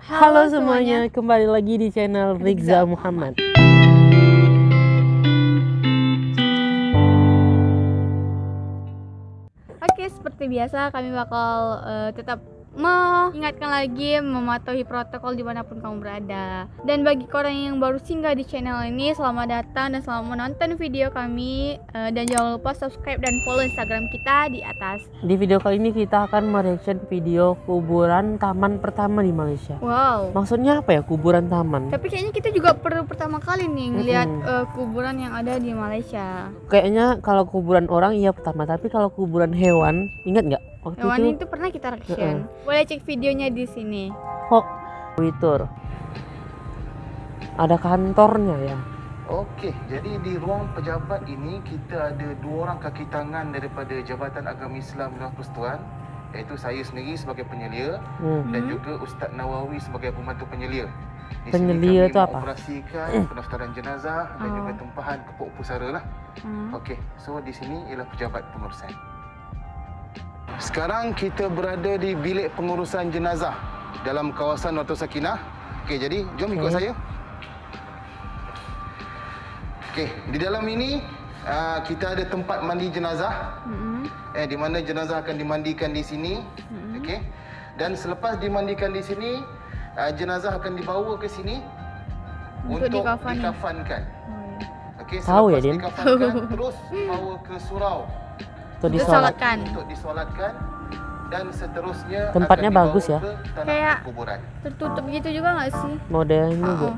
Halo semuanya, kembali lagi di channel Rizza Muhammad. Oke, seperti biasa kami bakal tetap mengingatkan lagi mematuhi protokol dimanapun kamu berada. Dan bagi orang yang baru singgah di channel ini, selamat datang dan selamat menonton video kami. Dan jangan lupa subscribe dan follow Instagram kita di atas. Di video kali ini kita akan mereaction video kuburan taman pertama di Malaysia. Wow. Maksudnya apa ya kuburan taman? Tapi kayaknya kita juga pertama kali nih ngelihat kuburan yang ada di Malaysia. Kayaknya kalau kuburan orang iya pertama, tapi kalau kuburan hewan, ingat nggak? Waktu Hewan itu itu pernah kita reaction. Boleh cek videonya di sini. kok Twitter ada kantornya ya. Okey, jadi di ruang pejabat ini kita ada dua orang kaki tangan daripada Jabatan Agama Islam dan Persekutuan, iaitu saya sendiri sebagai penyelia dan juga Ustaz Nawawi sebagai pembantu penyelia. Di Penyelia sini tu kami apa? mengoperasikan pendaftaran jenazah dan juga tempahan kepuk pusara lah. Okey, so di sini ialah pejabat pengurusan. Sekarang kita berada di bilik pengurusan jenazah dalam kawasan Watu Sakinah. Okey, jadi jom ikut saya. Okey, di dalam ini kita ada tempat mandi jenazah. Di mana jenazah akan dimandikan di sini. Okey. Dan selepas dimandikan di sini, jenazah akan dibawa ke sini untuk dikafankan. Okey, Tahu ya, selepas Din? dikafankan terus dibawa ke surau Tuh disolat. untuk disolatkan dan seterusnya Tempatnya akan bagus dibawa ya. ke tanah Kayak kuburan. tertutup gitu juga nggak sih? Modelnya juga.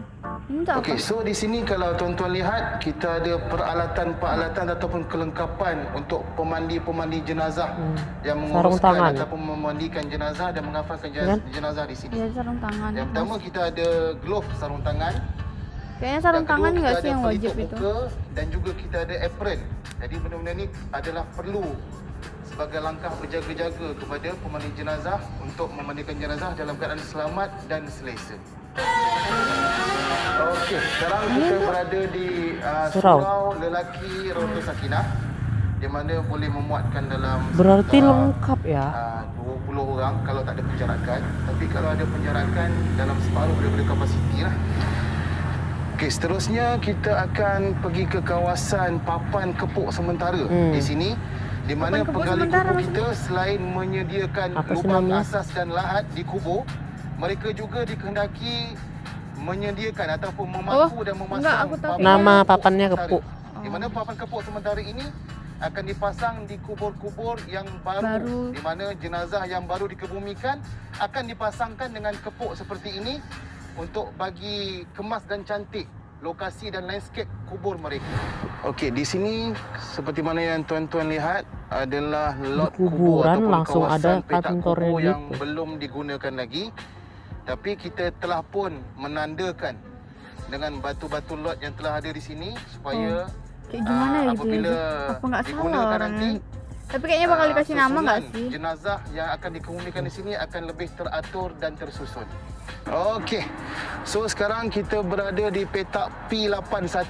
Ini tuh apa? Okey, so di sini kalau tuan-tuan lihat, kita ada peralatan-peralatan ataupun kelengkapan untuk pemandi jenazah yang Sarung menguruskan tangan. ataupun memandikan jenazah dan mengafankan jenazah di sini. Ya, sarung tangan. Yang pertama kita ada glove sarung tangan. Kayaknya sarung Yang kedua, tangan nggak kita sih ada yang wajib pelitup itu? muka dan juga kita ada apron. Jadi benda-benda ni adalah perlu sebagai langkah berjaga-jaga kepada pemandi jenazah untuk memandikan jenazah dalam keadaan selamat dan selesa. Okey, sekarang kita berada di surau lelaki Watu Sakinah di mana boleh memuatkan dalam Berarti sekitar, lengkap ya. 20 orang kalau tak ada penjarakan. Tapi kalau ada penjarakan dalam separuh daripada kapasiti lah. Okey, seterusnya kita akan pergi ke kawasan papan kepuk sementara di sini di mana Papan kepuk penggali sementara kubur maksudnya? kita selain menyediakan Apa sih lubang namanya? asas dan lahat di kubur, mereka juga dikehendaki menyediakan ataupun memaku dan memasang enggak, aku tahu. Nama papannya sementara. kepuk. Di mana papan kepuk sementara ini akan dipasang di kubur-kubur yang baru. Di mana jenazah yang baru dikebumikan akan dipasangkan dengan kepuk seperti ini untuk bagi kemas dan cantik lokasi dan landscape kubur mereka. Okey, di sini seperti mana yang tuan-tuan lihat adalah lot kubur kuburan ataupun langsung kawasan ada petak kantornya kubur yang gitu. belum digunakan lagi. Tapi kita telah pun menandakan dengan batu-batu lot yang telah ada di sini supaya Kayak gimana ya gitu apabila ya? Apa nggak salah digunakan orang nanti, Tapi kayaknya bakal dikasih nama nggak susunan sih? jenazah yang akan dikebumikan di sini akan lebih teratur dan tersusun. Okey. So sekarang kita berada di petak P81.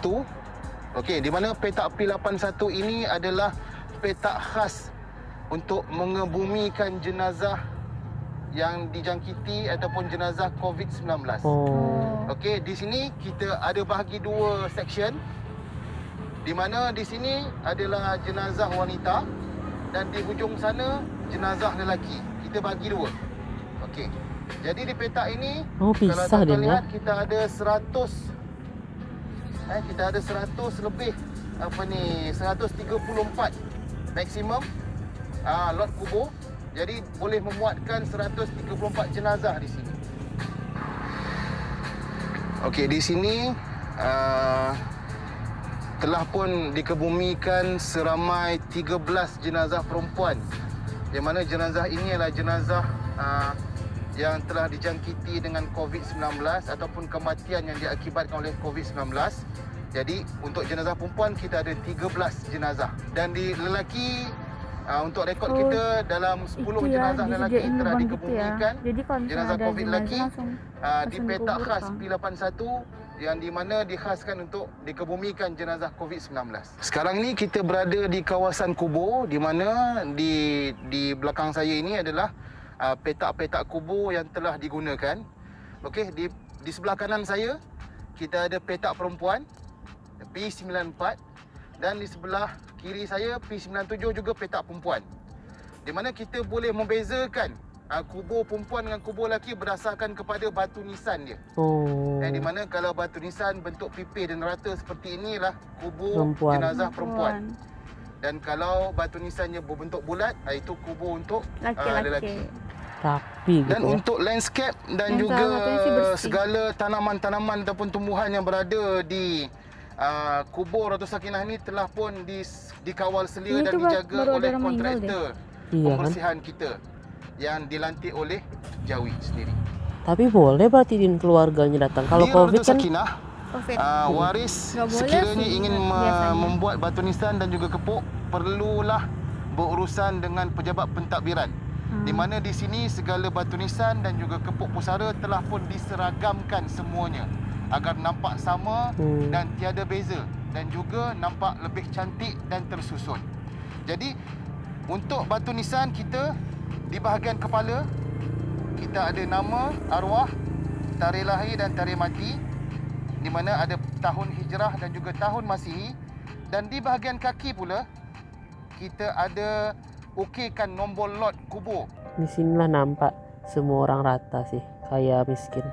Okey, di mana petak P81 ini adalah petak khas untuk mengebumikan jenazah yang dijangkiti ataupun jenazah COVID-19. Oh. Okey, di sini kita ada bahagi dua section. Di mana di sini adalah jenazah wanita dan di hujung sana jenazah lelaki. Kita bagi dua. Okey. Jadi di petak ini kalau Pisah dia tuan-tuan ya. lihat kita ada 100 kita ada 100 lebih 134 maksimum lot kubur. Jadi boleh memuatkan 134 jenazah di sini. Okey, di sini telah pun dikebumikan seramai 13 jenazah perempuan. Di mana jenazah ini adalah jenazah yang telah dijangkiti dengan COVID-19 ataupun kematian yang diakibatkan oleh COVID-19. Jadi untuk jenazah perempuan kita ada 13 jenazah. Dan di lelaki untuk rekod kita dalam 10 jenazah lelaki telah dikebumikan. Jadi kalau Jenazah ada COVID jenazah lelaki langsung di petak khas dikuburkan. P81 yang di mana dikhaskan untuk dikebumikan jenazah COVID-19. Sekarang ni kita berada di kawasan kubur di mana di belakang saya ini adalah petak-petak kubur yang telah digunakan. Okey, di sebelah kanan saya kita ada petak perempuan P94 dan di sebelah kiri saya P97 juga petak perempuan. Di mana kita boleh membezakan kubur perempuan dengan kubur lelaki berdasarkan kepada batu nisan dia. Di mana kalau batu nisan bentuk pipih dan rata seperti inilah kubur jenazah perempuan. Dan kalau batu nisannya berbentuk bulat, itu kubur untuk lelaki. Rapi gitu. Dan untuk landscape dan juga segala tanaman-tanaman ataupun tumbuhan yang berada di kubur Ratu Sakinah ni telah pun dikawal selia dan dijaga oleh kontraktor pembersihan kita yang dilantik oleh Jawi sendiri. Tapi boleh berarti Din keluarganya datang. Kalau COVID kan waris sekiranya ingin membuat batu nisan dan juga kepuk perlulah berurusan dengan pejabat pentadbiran. Di mana di sini segala batu nisan dan juga kepuk pusara telah pun diseragamkan semuanya agar nampak sama dan tiada beza dan juga nampak lebih cantik dan tersusun. Jadi untuk batu nisan kita di bahagian kepala kita ada nama, arwah, tarikh lahir dan tarikh mati, di mana ada tahun hijrah dan juga tahun Masihi. Dan di bahagian kaki pula kita ada ukirkan nombor lot kubur. Di sinilah nampak semua orang rata sih, kaya miskin.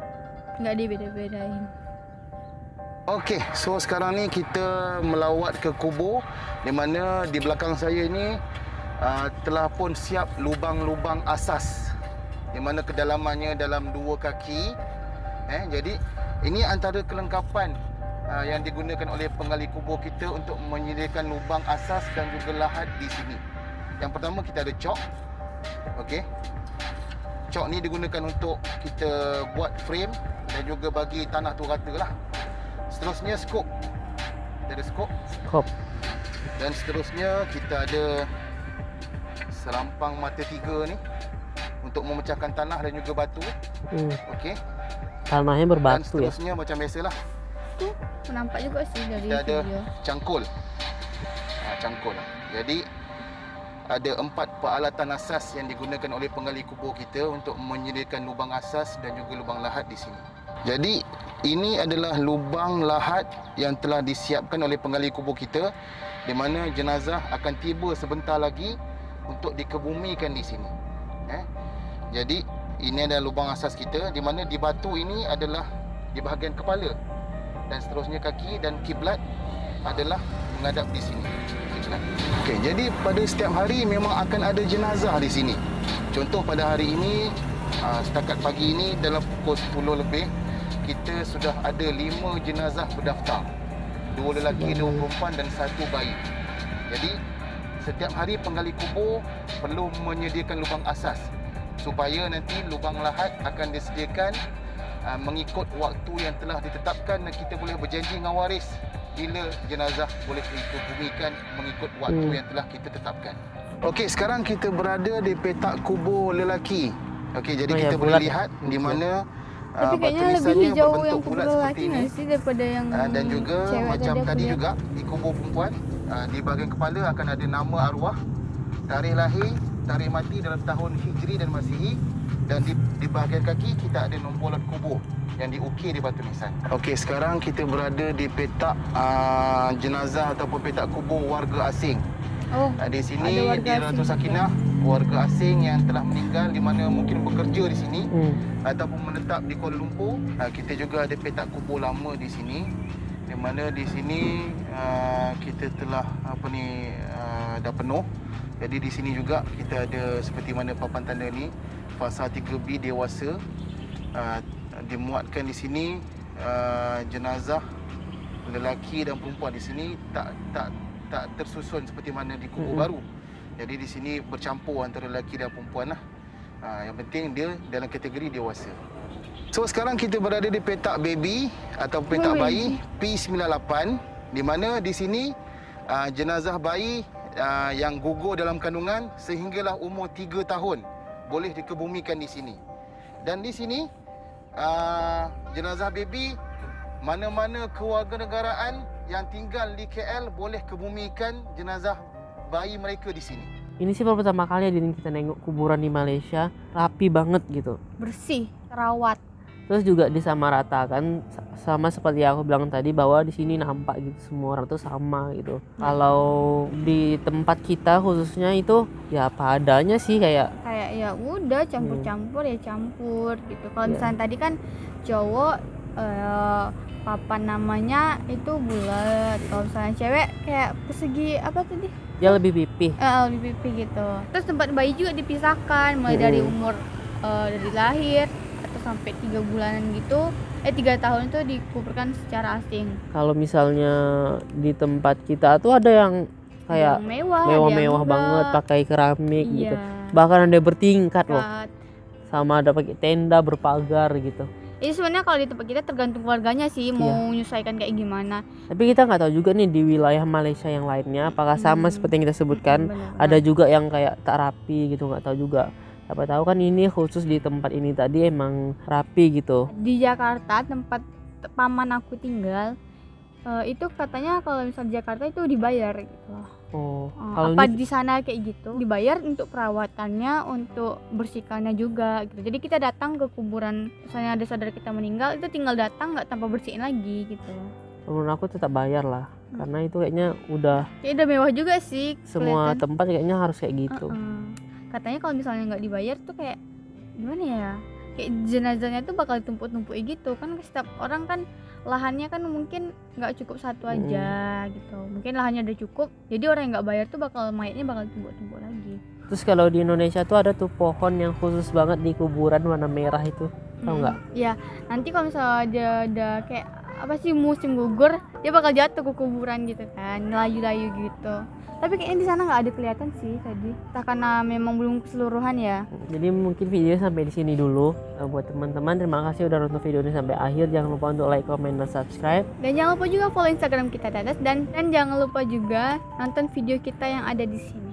Nggak dibeda-bedain. Okey, so sekarang ni kita melawat ke kubur, di mana di belakang saya ni telah pun siap lubang-lubang asas, di mana kedalamannya dalam 2 kaki. Jadi ini antara kelengkapan yang digunakan oleh penggali kubur kita untuk menyediakan lubang asas dan juga lahat di sini. Yang pertama kita ada cok. Okey. Cok ni digunakan untuk kita buat frame dan juga bagi tanah tu rata lah. Seterusnya skop. Kita ada skop. Dan seterusnya kita ada serampang mata 3 ni untuk memecahkan tanah dan juga batu. Okey. Tanahnya berbatu. Dan seterusnya macam biasalah. Tu nampak juga sih dari kita ada video. cangkul. Cangkul. Jadi ada 4 peralatan asas yang digunakan oleh penggali kubur kita untuk menyediakan lubang asas dan juga lubang lahat di sini. Jadi ini adalah lubang lahat yang telah disiapkan oleh penggali kubur kita, di mana jenazah akan tiba sebentar lagi untuk dikebumikan di sini. Jadi ini adalah lubang asas kita, di mana di batu ini adalah di bahagian kepala dan seterusnya kaki, dan kiblat adalah menghadap di sini. Okey, jadi pada setiap hari memang akan ada jenazah di sini. Contoh pada hari ini, setakat pagi ini dalam pukul 10 lebih, kita sudah ada 5 jenazah berdaftar. 2 lelaki, 2 perempuan dan 1 bayi. Jadi setiap hari penggali kubur perlu menyediakan lubang asas supaya nanti lubang lahat akan disediakan mengikut waktu yang telah ditetapkan, dan kita boleh berjanji dengan waris bila jenazah boleh dikebumikan mengikut waktu yang telah kita tetapkan. Okey, sekarang kita berada di petak kubur lelaki. Okey, jadi kita boleh lihat di mana tapi kayaknya lebih hijau yang kubur lelaki sih daripada yang dan juga macam tadi punya. juga di kubur perempuan, di bahagian kepala akan ada nama arwah, tarikh lahir, tarikh mati dalam tahun Hijri dan Masihi, dan di bahagian kaki kita ada nombor lot kubur yang diukir di batu nisan. Okey, sekarang kita berada di petak jenazah ataupun petak kubur warga asing. Di sini di Ratu Sakinah, warga asing yang telah meninggal di mana mungkin bekerja di sini ataupun menetap di Kuala Lumpur. Kita juga ada petak kubur lama di sini, di mana di sini kita telah dah penuh. Jadi di sini juga kita ada seperti mana papan tanda ni, fasa 3B dewasa. Dimuatkan di sini jenazah lelaki dan perempuan di sini tak tersusun seperti mana di kubur baru. Jadi di sini bercampur antara lelaki dan perempuan lah. Yang penting dia dalam kategori dewasa. So sekarang kita berada di petak baby atau petak bayi P98, di mana di sini jenazah bayi yang gugur dalam kandungan sehinggalah umur 3 tahun boleh dikebumikan di sini. Dan di sini jenazah baby, mana-mana kewarganegaraan yang tinggal di KL boleh kebumikan jenazah bayi mereka di sini. Ini sih baru pertama kali Din kita nengok kuburan di Malaysia, rapi banget gitu. Bersih, terawat. Terus juga disamaratakan sama seperti yang aku bilang tadi bahwa di sini nampak gitu semua orang tuh sama gitu. Kalau di tempat kita khususnya itu ya apa adanya sih, kayak ya udah campur-campur ya campur gitu. Kalau misalnya tadi kan cowok papan namanya itu bulat, kalau misalnya cewek kayak persegi apa tadi? dia lebih pipih. Lebih pipih gitu. Terus tempat bayi juga dipisahkan mulai dari umur dari lahir atau sampai 3 bulanan gitu. 3 tahun itu dikuburkan secara asing. Kalau misalnya di tempat kita tuh ada yang kayak Yang mewah, mewah-mewah banget pakai keramik gitu. Iya. Bahkan ada bertingkat loh. Kat. Sama ada pakai tenda berpagar gitu. Ini sebenarnya kalau di tempat kita tergantung keluarganya sih mau menyesuaikan kayak gimana. Tapi kita nggak tahu juga nih di wilayah Malaysia yang lainnya apakah sama seperti yang kita sebutkan. Benar. Ada juga yang kayak tak rapi gitu, nggak tahu juga. Siapa tahu kan ini khusus di tempat ini tadi emang rapi gitu. Di Jakarta tempat paman aku tinggal itu katanya kalau misal di Jakarta itu dibayar gitu loh. Kalau Apa ini di sana kayak gitu dibayar untuk perawatannya, untuk bersihkannya juga gitu. Jadi kita datang ke kuburan, misalnya ada saudara kita meninggal, itu tinggal datang nggak tanpa bersihin lagi gitu. menurut aku tetap bayar lah, karena itu kayaknya udah Kayak udah mewah juga sih. semua kelihatan. tempat kayaknya harus kayak gitu. Katanya kalau misalnya nggak dibayar tuh kayak gimana ya? Kayak jenazahnya tuh bakal ditumpuk-tumpuk gitu kan, setiap orang kan lahannya kan mungkin nggak cukup satu aja gitu, mungkin lahannya udah cukup, jadi orang yang nggak bayar tuh mayatnya bakal tumpuk-tumpuk lagi. Terus kalau di Indonesia tuh ada tuh pohon yang khusus banget di kuburan warna merah itu, tau nggak? Ya nanti kalau misalnya ada kayak apa sih musim gugur, dia bakal jatuh ke kuburan gitu kan, layu-layu gitu. Tapi kayaknya di sana nggak ada kelihatan sih tadi, entah karena memang belum keseluruhan ya. Jadi mungkin videonya sampai di sini dulu. Buat teman-teman, terima kasih udah nonton video ini sampai akhir. Jangan lupa untuk like, comment, dan subscribe. Dan jangan lupa juga follow Instagram kita Dadas, dan jangan lupa juga nonton video kita yang ada di sini.